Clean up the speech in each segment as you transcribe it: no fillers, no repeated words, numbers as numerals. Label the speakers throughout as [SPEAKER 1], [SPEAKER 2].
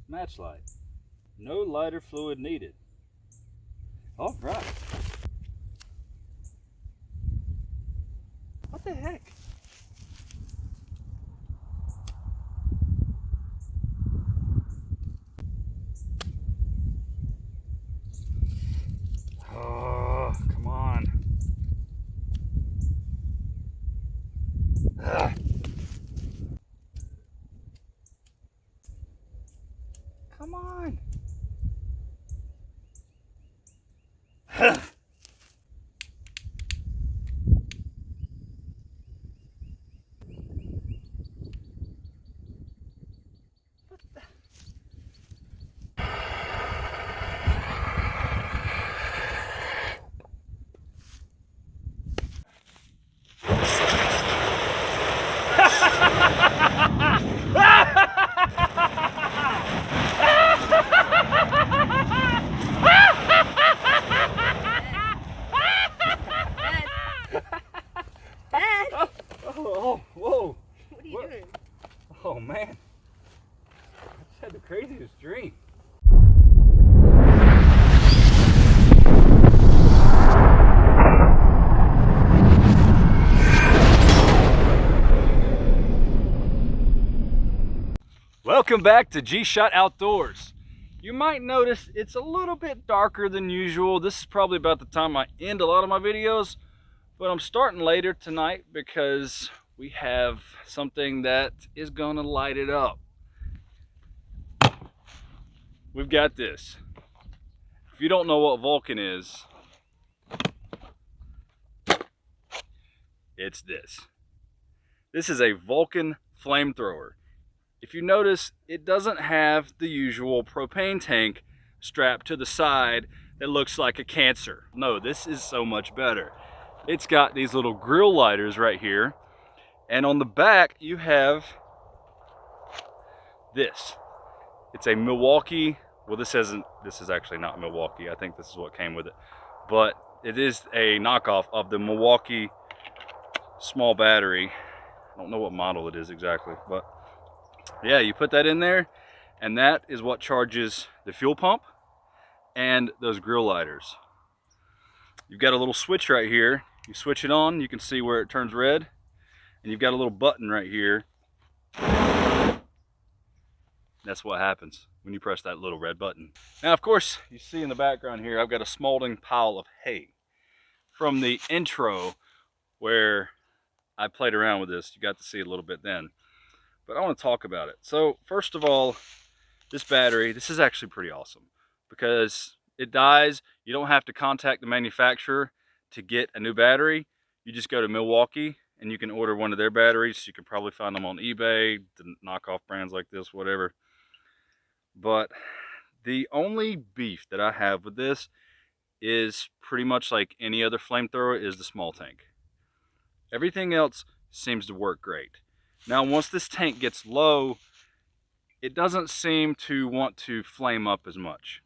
[SPEAKER 1] match light. No lighter fluid needed. All right. What the heck? Oh, come on. Ugh. Come on. Oh, whoa.
[SPEAKER 2] What are you doing?
[SPEAKER 1] Oh man, I just had the craziest dream. Welcome back to G-Shot Outdoors. You might notice it's a little bit darker than usual. This is probably about the time I end a lot of my videos, but I'm starting later tonight because we have something that is gonna light it up. We've got this. If you don't know what Vulcan is, it's this. This is a Vulcan flamethrower. If you notice, it doesn't have the usual propane tank strapped to the side that looks like a cancer. No, this is so much better. It's got these little grill lighters right here, and on the back you have this. It's a Milwaukee, well this is actually not Milwaukee, I think this is what came with it, but it is a knockoff of the Milwaukee small battery. I don't know what model it is exactly, but yeah, you put that in there and that is what charges the fuel pump and those grill lighters. You've got a little switch right here. You switch it on, you can see where it turns red, and you've got a little button right here. That's what happens when you press that little red button. Now, of course, you see in the background here, I've got a smoldering pile of hay. From the intro where I played around with this, you got to see it a little bit then. But I want to talk about it. So, first of all, this battery, this is actually pretty awesome because it dies. You don't have to contact the manufacturer to get a new battery. You just go to Milwaukee and you can order one of their batteries. You can probably find them on eBay, the knockoff brands like this, whatever. But the only beef that I have with this is pretty much like any other flamethrower is the small tank. Everything else seems to work great. Now, once this tank gets low, it doesn't seem to want to flame up as much.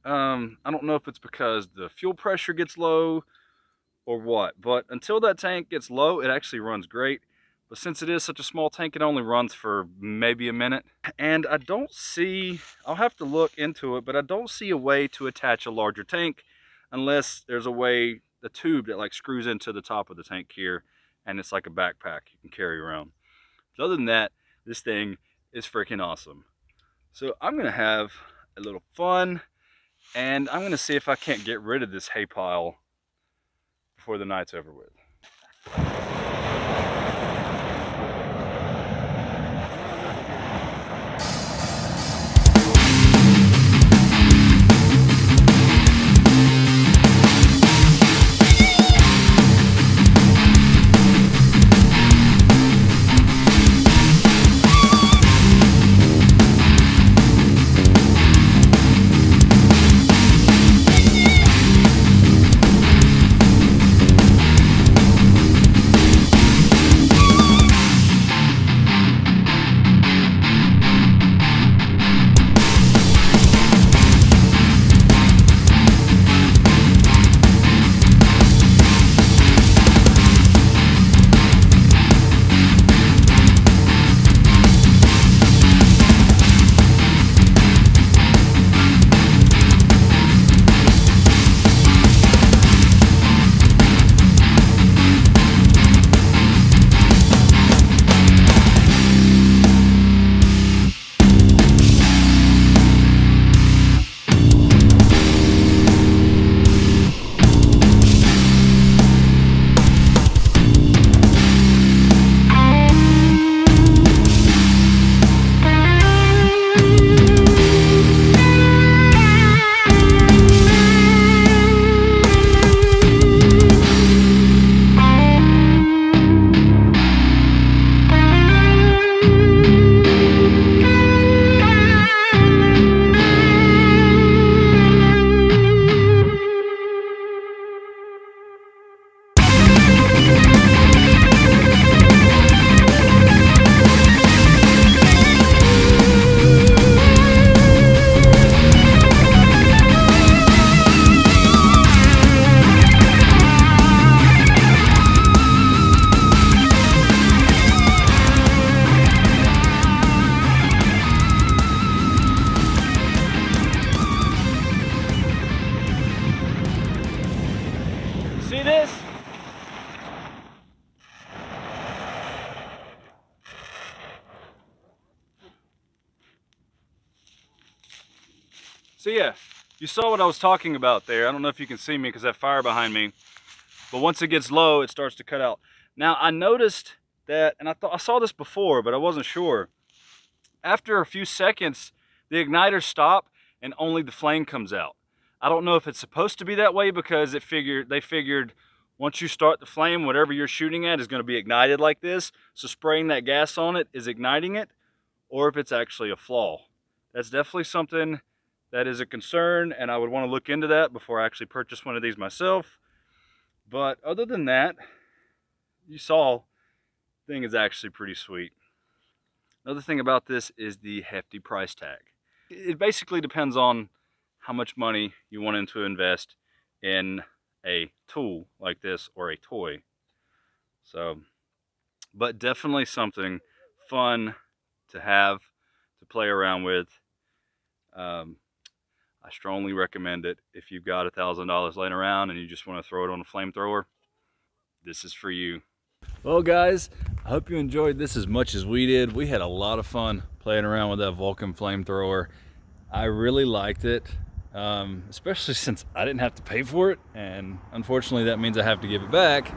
[SPEAKER 1] I don't know if it's because the fuel pressure gets low or what, but until that tank gets low, it actually runs great. But since it is such a small tank, it only runs for maybe a minute. And I don't see, I'll have to look into it, but I don't see a way to attach a larger tank unless there's a way, the tube that like screws into the top of the tank here, and it's like a backpack you can carry around. So other than that, this thing is freaking awesome. So I'm gonna have a little fun, and I'm gonna see if I can't get rid of this hay pile before the night's over with. So yeah, you saw what I was talking about there. I don't know if you can see me because that fire behind me, but once it gets low, it starts to cut out. Now I noticed that, and I thought I saw this before, but I wasn't sure. After a few seconds, the igniters stop and only the flame comes out. I don't know if it's supposed to be that way because they figured once you start the flame, whatever you're shooting at is going to be ignited like this. So spraying that gas on it is igniting it, or if it's actually a flaw. That's definitely something that is a concern, and I would want to look into that before I actually purchase one of these myself. But other than that, you saw, the thing is actually pretty sweet. Another thing about this is the hefty price tag. It basically depends on how much money you want to invest in a tool like this or a toy. So, but definitely something fun to have, to play around with. I strongly recommend it. If you've got $1,000 laying around and you just want to throw it on a flamethrower, this is for you. Well guys, I hope you enjoyed this as much as we did. We had a lot of fun playing around with that Vulcan flamethrower. I really liked it, especially since I didn't have to pay for it, and unfortunately that means I have to give it back,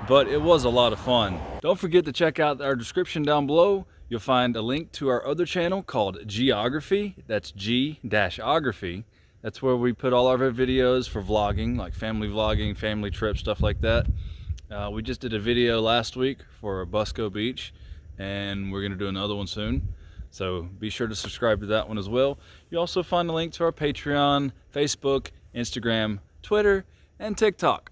[SPEAKER 1] but it was a lot of fun. Don't forget to check out our description down below. You'll find a link to our other channel called G-Ography. That's G-Ography. That's where we put all of our videos for vlogging, like family vlogging, family trips, stuff like that. We just did a video last week for Busco Beach, and we're gonna do another one soon. So be sure to subscribe to that one as well. You'll also find a link to our Patreon, Facebook, Instagram, Twitter, and TikTok.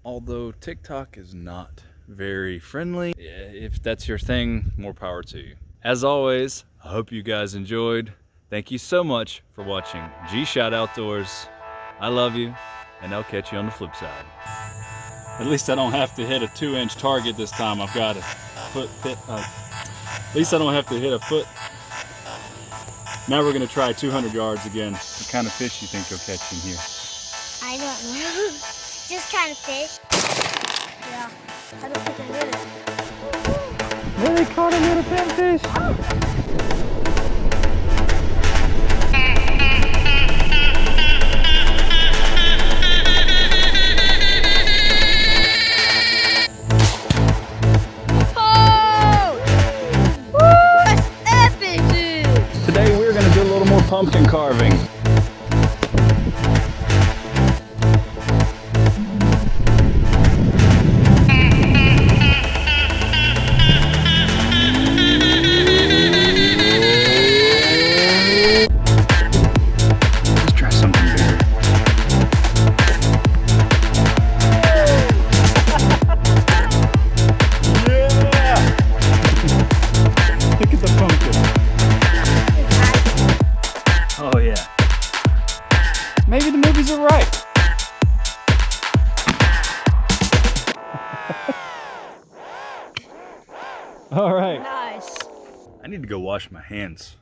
[SPEAKER 1] Although TikTok is not very friendly. If that's your thing, more power to you. As always, I hope you guys enjoyed. Thank you so much for watching G-Shot Outdoors. I love you, and I'll catch you on the flip side. At least I don't have to hit a 2-inch target this time. I've got a foot pit. At least I don't have to hit a foot. Now we're gonna try 200 yards again. What kind of fish do you think you'll catch in here?
[SPEAKER 2] I don't know. Just kind of fish. Yeah. I don't think I hit it.
[SPEAKER 1] Really caught a little pinfish? Oh. Pumpkin carving. Let's try something bigger. Yeah! Look at the pumpkin. Oh yeah. Maybe the movies are right. All right.
[SPEAKER 2] Nice.
[SPEAKER 1] I need to go wash my hands.